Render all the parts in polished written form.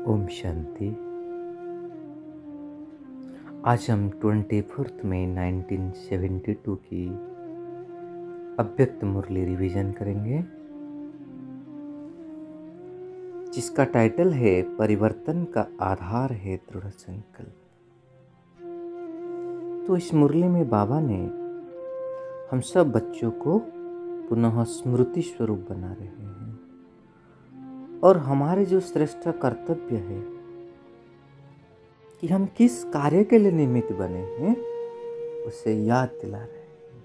ओम शांति। आज हम 24 मई 1972 की अव्यक्त मुरली रिवीजन करेंगे, जिसका टाइटल है परिवर्तन का आधार है दृढ़ संकल्प। तो इस मुरली में बाबा ने हम सब बच्चों को पुनः स्मृति स्वरूप बना रहे हैं और हमारे जो श्रेष्ठ कर्तव्य है कि हम किस कार्य के लिए निमित्त बने हैं उसे याद दिला रहे हैं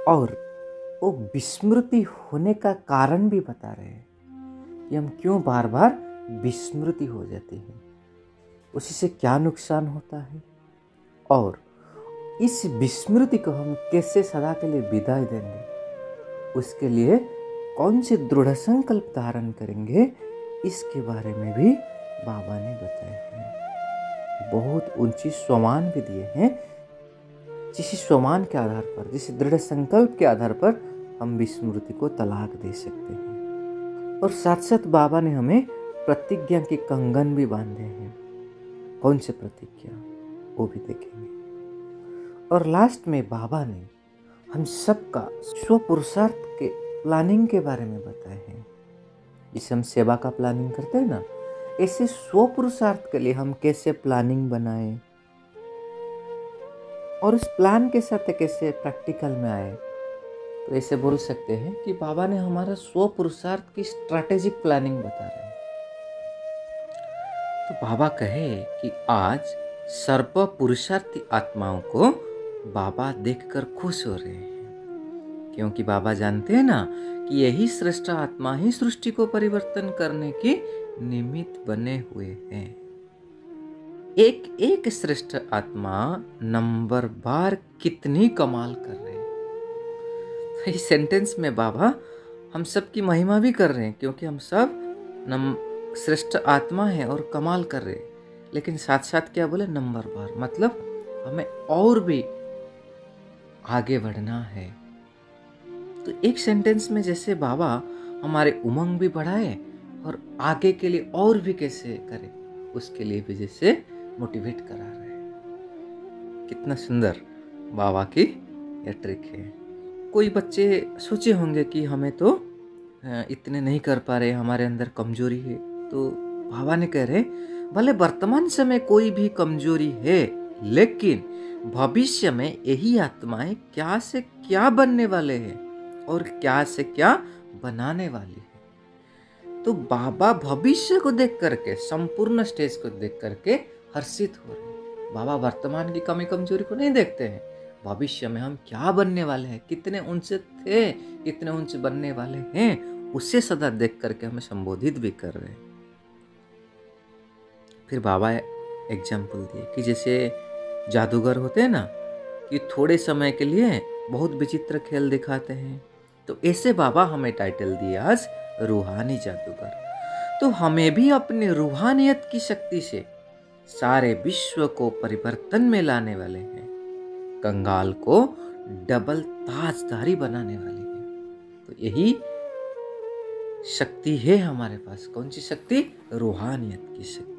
और वो विस्मृति होने का कारण भी बता रहे हैं कि हम क्यों बार बार विस्मृति हो जाते हैं, उसी से क्या नुकसान होता है और इस विस्मृति को हम कैसे सदा के लिए विदाई देंगे, उसके लिए कौन से दृढ़ संकल्प धारण करेंगे, इसके बारे में भी बाबा ने बताया है। बहुत ऊंची स्वमान भी दिए हैं, जिस स्वमान के आधार पर, जिस दृढ़ संकल्प के आधार पर हम विस्मृति को तलाक दे सकते हैं। और साथ साथ बाबा ने हमें प्रतिज्ञा के कंगन भी बांधे हैं। कौन से प्रतिज्ञा, वो भी देखेंगे। और लास्ट में बाबा ने हम सबका स्व पुरुषार्थ के प्लानिंग के बारे में बताए हैं। जिसे हम सेवा का प्लानिंग करते हैं ना, ऐसे स्व पुरुषार्थ के लिए हम कैसे प्लानिंग बनाएं और उस प्लान के साथ कैसे प्रैक्टिकल में आए। तो ऐसे बोल सकते हैं कि बाबा ने हमारा स्व पुरुषार्थ की स्ट्रैटेजिक प्लानिंग बता रहे हैं। तो बाबा कहे कि आज सर्व पुरुषार्थी आत्माओं को बाबा देखकर खुश हो रहे हैं, क्योंकि बाबा जानते हैं ना कि यही श्रेष्ठ आत्मा ही सृष्टि को परिवर्तन करने की निमित्त बने हुए हैं। एक एक श्रेष्ठ आत्मा नंबर बार कितनी कमाल कर रहे हैं। इस सेंटेंस में बाबा हम सब की महिमा भी कर रहे हैं, क्योंकि हम सब श्रेष्ठ आत्मा है और कमाल कर रहे हैं। लेकिन साथ साथ क्या बोले, नंबर बार, मतलब हमें और भी आगे बढ़ना है। तो एक सेंटेंस में जैसे बाबा हमारे उमंग भी बढ़ाए और आगे के लिए और भी कैसे करें, उसके लिए भी जैसे मोटिवेट करा रहे हैं। कितना सुंदर बाबा की यह ट्रिक है। कोई बच्चे सोचे होंगे कि हमें तो इतने नहीं कर पा रहे, हमारे अंदर कमजोरी है। तो बाबा ने कह रहे, भले वर्तमान समय कोई भी कमजोरी है, लेकिन भविष्य में यही आत्माएं क्या से क्या बनने वाले हैं और क्या से क्या बनाने वाली है। तो बाबा भविष्य को देख करके, संपूर्ण स्टेज को देख करके हर्षित हो रहे हैं। बाबा वर्तमान की कमी कमजोरी को नहीं देखते हैं, भविष्य में हम क्या बनने वाले हैं, कितने ऊंचे थे, कितने ऊंचे बनने वाले हैं, उसे सदा देख करके हमें संबोधित भी कर रहे हैं। फिर बाबा एग्जाम्पल दिए कि जैसे जादूगर होते हैं ना, कि थोड़े समय के लिए बहुत विचित्र खेल दिखाते हैं। तो ऐसे बाबा हमें टाइटल दिए आज रूहानी जादूगर। तो हमें भी अपनी रूहानियत की शक्ति से सारे विश्व को परिवर्तन में लाने वाले हैं, कंगाल को डबल ताजदारी बनाने वाले हैं। तो यही शक्ति है हमारे पास। कौन सी शक्ति? रूहानियत की शक्ति।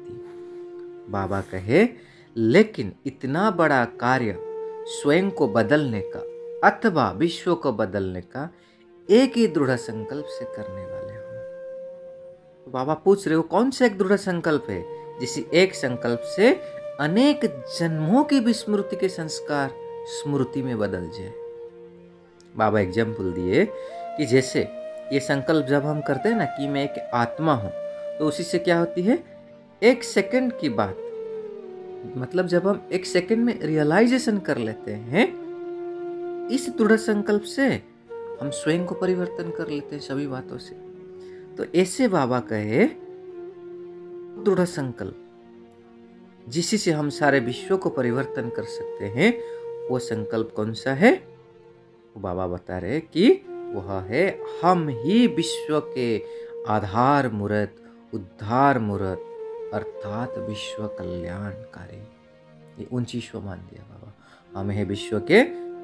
बाबा कहे, लेकिन इतना बड़ा कार्य स्वयं को बदलने का अथवा विश्व को बदलने का एक ही दृढ़ संकल्प से करने वाले हो। तो बाबा पूछ रहे हो, कौन सा एक दृढ़ संकल्प है जिस एक संकल्प से अनेक जन्मों की विस्मृति के संस्कार स्मृति में बदल जाए। बाबा एग्जाम्पल दिए कि जैसे ये संकल्प जब हम करते हैं ना कि मैं एक आत्मा हूं, तो उसी से क्या होती है, एक सेकंड की बात, मतलब जब हम एक सेकंड में रियलाइजेशन कर लेते हैं, इस दृढ़ संकल्प से हम स्वयं को परिवर्तन कर लेते हैं सभी बातों से। तो ऐसे बाबा कहे, दृढ़ संकल्प जिससे हम सारे विश्व को परिवर्तन कर सकते हैं, वो संकल्प कौन सा है? वो बाबा बता रहे कि वह है, हम ही विश्व के आधार मूर्त, उद्धार मूर्त, अर्थात विश्व कल्याणकारी। ये ऊंची स्वमान दिया बाबा। हम है विश्व के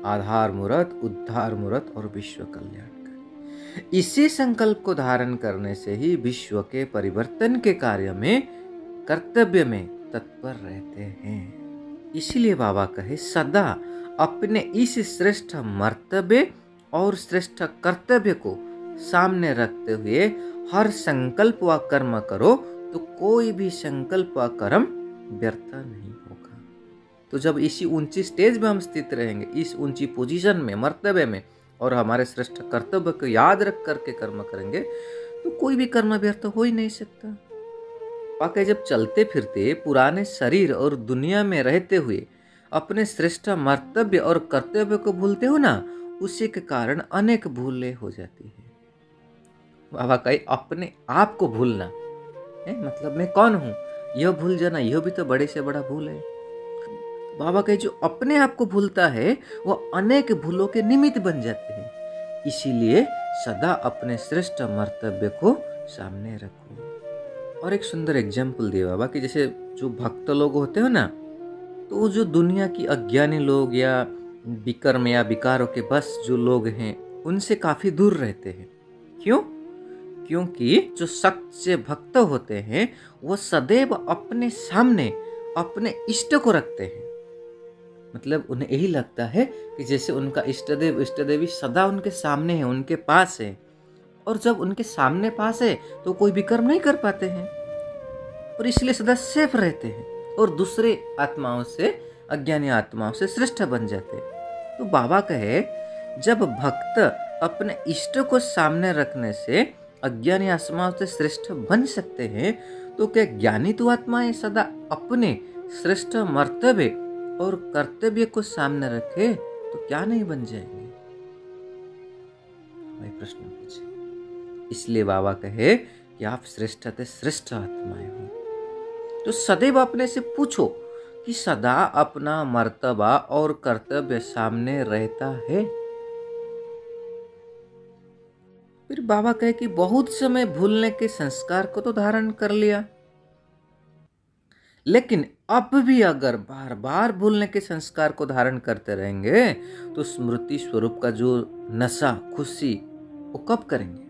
आधार मूर्त, उद्धार मूर्त और विश्व कल्याणकारी। इसी संकल्प को धारण करने से ही विश्व के परिवर्तन के कार्य में, कर्तव्य में तत्पर रहते हैं। इसीलिए बाबा कहे सदा अपने इस श्रेष्ठ मर्तबे और श्रेष्ठ कर्तव्य को सामने रखते हुए हर संकल्प व कर्म करो, तो कोई भी संकल्प व कर्म व्यर्थ नहीं होगा। तो जब इसी ऊंची स्टेज में हम स्थित रहेंगे, इस ऊंची पोजीशन में, मर्तबे में, और हमारे श्रेष्ठ कर्तव्य को याद रख करके कर्म करेंगे, तो कोई भी कर्म व्यर्थ हो ही नहीं सकता। वाकई जब चलते फिरते पुराने शरीर और दुनिया में रहते हुए अपने श्रेष्ठ मर्तव्य और कर्तव्य को भूलते हो ना, उसी के कारण अनेक भूलें हो जाती है। बाबा कहे अपने आप को भूलना है, मतलब मैं कौन हूँ यह भूल जाना, यह भी तो बड़े से बड़ा भूल है। बाबा कहे जो अपने आप को भूलता है वह अनेक भूलों के निमित्त बन जाते हैं। इसीलिए सदा अपने श्रेष्ठ मर्तव्य को सामने रखो। और एक सुंदर एग्जाम्पल दिए बाबा कि जैसे जो भक्त लोग होते हो ना, तो जो दुनिया की अज्ञानी लोग या विकर्म या विकारों के बस जो लोग हैं, उनसे काफी दूर रहते हैं। क्यों? क्योंकि जो सच्चे भक्त होते हैं वो सदैव अपने सामने अपने इष्ट को रखते हैं। मतलब उन्हें यही लगता है कि जैसे उनका इष्ट देव इष्ट देवी सदा उनके सामने है, उनके पास है, और जब उनके सामने पास है तो कोई विकर्म नहीं कर पाते हैं, और इसलिए सदा सेफ रहते हैं और दूसरे आत्माओं से, अज्ञानी आत्माओं से श्रेष्ठ बन जाते हैं। तो बाबा कहे जब भक्त अपने इष्ट को सामने रखने से अज्ञानी आत्माओं से श्रेष्ठ बन सकते हैं, तो क्या ज्ञानी तो आत्माएं सदा अपने श्रेष्ठ मर्तबे और कर्तव्य को सामने रखे तो क्या नहीं बन जाएंगे? भाई प्रश्न पूछे। इसलिए बाबा कहे कि आप श्रेष्ठ थे, श्रेष्ठ आत्माएं हो, तो सदैव अपने से पूछो कि सदा अपना मर्तबा और कर्तव्य सामने रहता है। फिर बाबा कहे कि बहुत समय भूलने के संस्कार को तो धारण कर लिया, लेकिन अब भी अगर बार बार भूलने के संस्कार को धारण करते रहेंगे तो स्मृति स्वरूप का जो नशा, खुशी, वो कब करेंगे?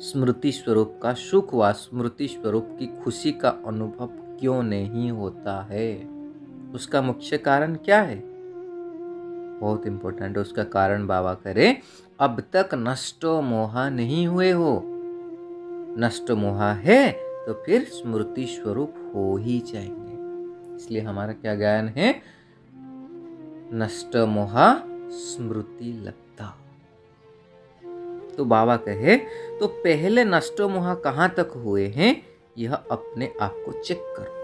स्मृति स्वरूप का सुख व स्मृति स्वरूप की खुशी का अनुभव क्यों नहीं होता है? उसका मुख्य कारण क्या है? बहुत इंपॉर्टेंट है उसका कारण। बाबा करे अब तक नष्ट मोहा नहीं हुए हो। नष्ट मोहा है तो फिर स्मृति स्वरूप हो ही जाएंगे। इसलिए हमारा क्या ज्ञान है? नष्ट मोहा स्मृति लब्धा। तो बाबा कहे तो पहले नष्ट मोहा कहां तक हुए हैं, यह अपने आप को चेक करो।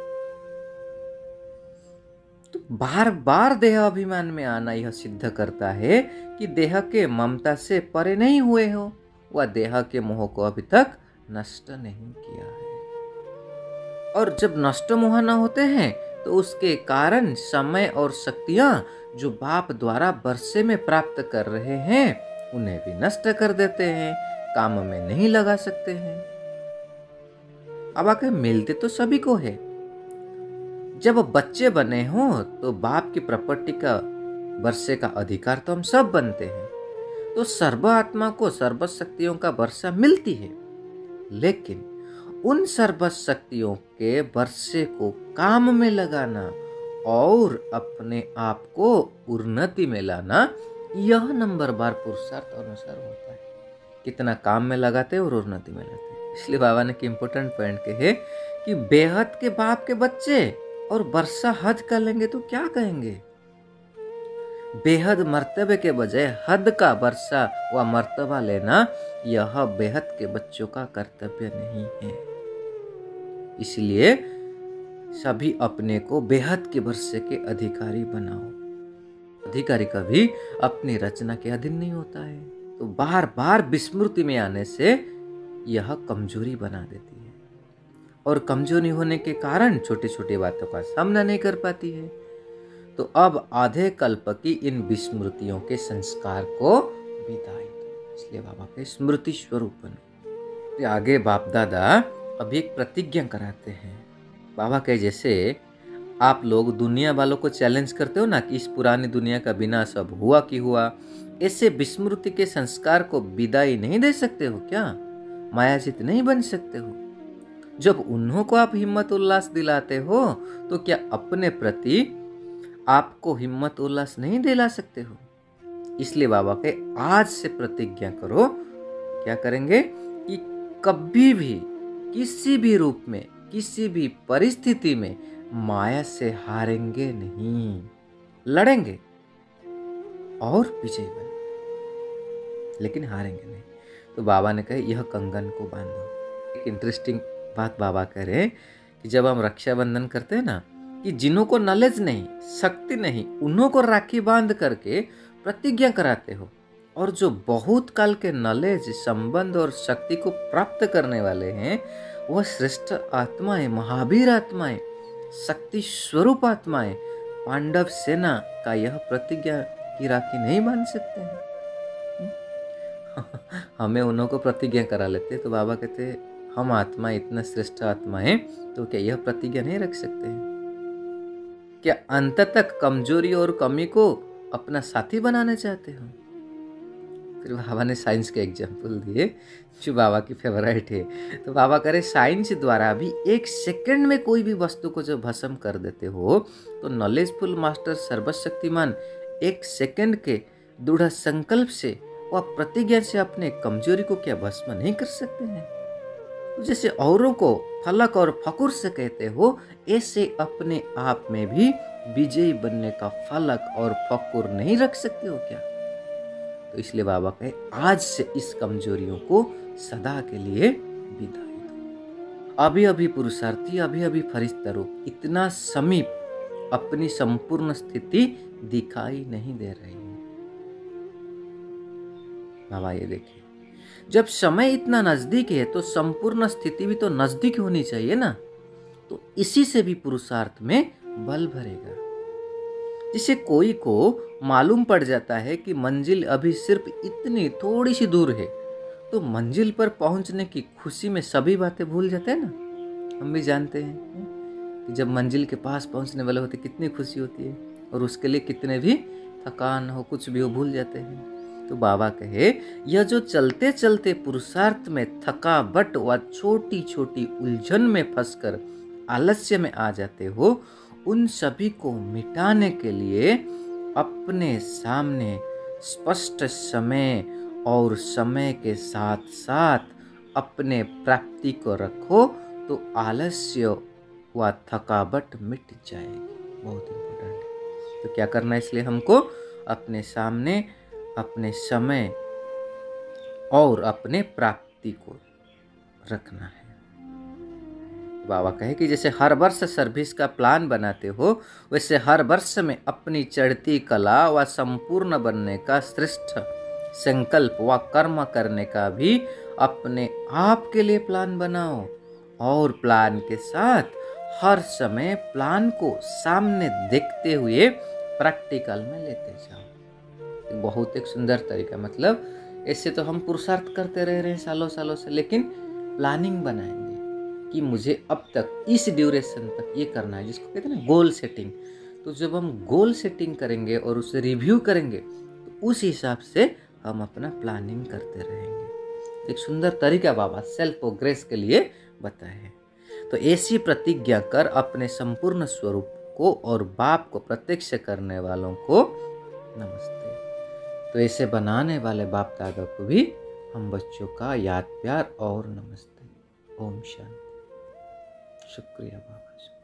तो बार बार देह अभिमान में आना यह सिद्ध करता है कि देह के ममता से परे नहीं हुए हो, वह देह के मोह को अभी तक नष्ट नहीं किया है। और जब नष्ट मोह न होते हैं तो उसके कारण समय और शक्तियां जो बाप द्वारा वर्षे में प्राप्त कर रहे हैं उन्हें भी नष्ट कर देते हैं, काम में नहीं लगा सकते हैं। अब आके मिलते तो सभी को है। जब बच्चे बने हो तो बाप की प्रॉपर्टी का वर्षे का अधिकार तो हम सब बनते हैं, तो सर्व आत्मा को सर्व शक्तियों का वर्षा मिलती है, लेकिन उन सर्व शक्तियों के वर्षे को काम में लगाना और अपने आप को उन्नति में लाना, यह नंबर बार पुरुषार्थ अनुसार होता है। कितना काम में लगाते और उन्नति में लाते हैं। इसलिए बाबा ने इम्पोर्टेंट पॉइंट कहे कि बेहद के बाप के बच्चे और वर्षा हद कर लेंगे तो क्या कहेंगे? बेहद मर्तबे के बजाय हद का वर्षा व मर्तबा लेना यह बेहद के बच्चों का कर्तव्य नहीं है। इसलिए सभी अपने को बेहद के वर्षे के अधिकारी बनाओ। अधिकारी कभी अपनी रचना के अधीन नहीं होता है। तो बार बार विस्मृति में आने से यह कमजोरी बना देती है, और कमजोरी होने के कारण छोटी छोटी बातों का सामना नहीं कर पाती है। तो अब आधे कल्प की इन विस्मृतियों के संस्कार को विदाई दो। इसलिए बाबा के स्मृति स्वरूप बनो। आगे बाप दादा अभी एक प्रतिज्ञा कराते हैं। बाबा के जैसे आप लोग दुनिया वालों को चैलेंज करते हो ना कि इस पुरानी दुनिया का विनाश अब हुआ कि हुआ, ऐसे विस्मृति के संस्कार को विदाई नहीं दे सकते हो क्या? मायाजित नहीं बन सकते हो? जब उन्हों को आप हिम्मत उल्लास दिलाते हो तो क्या अपने प्रति आपको हिम्मत उल्लास नहीं दिला सकते हो? इसलिए बाबा के आज से प्रतिज्ञा करो, क्या करेंगे कि कभी भी किसी भी रूप में किसी भी परिस्थिति में माया से हारेंगे नहीं, लड़ेंगे और विजयी बनेंगे, लेकिन हारेंगे नहीं। तो बाबा ने कहा यह कंगन को बांधो। एक इंटरेस्टिंग बात बाबा कह रहे हैं कि जब हम रक्षाबंधन करते हैं ना, कि जिन्हों को नॉलेज नहीं, शक्ति नहीं, उन्हों को राखी बांध करके प्रतिज्ञा कराते हो, और जो बहुत काल के नॉलेज, संबंध और शक्ति को प्राप्त करने वाले हैं, वह श्रेष्ठ आत्माएं, महावीर आत्माएं, शक्ति स्वरूप आत्माएं पांडव सेना का यह प्रतिज्ञा की राखी नहीं बांध सकते हैं? हमें उन्हों को प्रतिज्ञा करा लेते, तो बाबा कहते हम आत्मा इतना श्रेष्ठ आत्मा है, तो क्या यह प्रतिज्ञा नहीं रख सकते हैं? क्या अंत तक कमजोरी और कमी को अपना साथी बनाना चाहते हो? फिर बाबा ने साइंस के एग्जाम्पल दिए जो बाबा की फेवरेट है। तो बाबा करे साइंस द्वारा भी 1 सेकंड में कोई भी वस्तु को जब भस्म कर देते हो, तो नॉलेजफुल मास्टर सर्वशक्तिमान 1 सेकंड के दृढ़ संकल्प से व प्रतिज्ञा से अपने कमजोरी को क्या भस्म नहीं कर सकते हैं? जैसे औरों को फलक और फकुर से कहते हो, ऐसे अपने आप में भी विजयी बनने का फलक और फकुर नहीं रख सकते हो क्या? तो इसलिए बाबा कहे आज से इस कमजोरियों को सदा के लिए विदाई दो। अभी अभी पुरुषार्थी, अभी अभी फरिश्ता रूप इतना समीप अपनी संपूर्ण स्थिति दिखाई नहीं दे रही है। बाबा ये देखिए, जब समय इतना नजदीक है तो संपूर्ण स्थिति भी तो नजदीक होनी चाहिए ना। तो इसी से भी पुरुषार्थ में बल भरेगा। जिसे कोई को मालूम पड़ जाता है कि मंजिल अभी सिर्फ इतनी थोड़ी सी दूर है, तो मंजिल पर पहुंचने की खुशी में सभी बातें भूल जाते हैं ना। हम भी जानते हैं कि जब मंजिल के पास पहुंचने वाले होते कितनी खुशी होती है, और उसके लिए कितने भी थकान हो, कुछ भी हो, भूल जाते हैं। तो बाबा कहे यह जो चलते चलते पुरुषार्थ में थकावट व छोटी छोटी उलझन में फंसकर आलस्य में आ जाते हो, उन सभी को मिटाने के लिए अपने सामने स्पष्ट समय और समय के साथ साथ अपने प्राप्ति को रखो, तो आलस्य व थकावट मिट जाएगी। बहुत इम्पोर्टेंट है। तो क्या करना है इसलिए हमको अपने सामने अपने समय और अपने प्राप्ति को रखना है। बाबा कहे कि जैसे हर वर्ष सर्विस का प्लान बनाते हो, वैसे हर वर्ष में अपनी चढ़ती कला व संपूर्ण बनने का श्रेष्ठ संकल्प व कर्म करने का भी अपने आप के लिए प्लान बनाओ, और प्लान के साथ हर समय प्लान को सामने देखते हुए प्रैक्टिकल में लेते जाओ। बहुत एक सुंदर तरीका, मतलब ऐसे तो हम पुरुषार्थ करते रह रहे हैं सालों सालों से, लेकिन प्लानिंग बनाएंगे कि मुझे अब तक इस ड्यूरेशन तक ये करना है, जिसको कहते हैं ना गोल सेटिंग। तो जब हम गोल सेटिंग करेंगे और उसे रिव्यू करेंगे, तो उस हिसाब से हम अपना प्लानिंग करते रहेंगे। एक सुंदर तरीका बाबा सेल्फ प्रोग्रेस के लिए बताए हैं। तो ऐसी प्रतिज्ञा कर अपने संपूर्ण स्वरूप को और बाप को प्रत्यक्ष करने वालों को नमस्ते। तो ऐसे बनाने वाले बाप दादा को भी हम बच्चों का याद प्यार और नमस्ते। ओम शांति। शुक्रिया बाबा।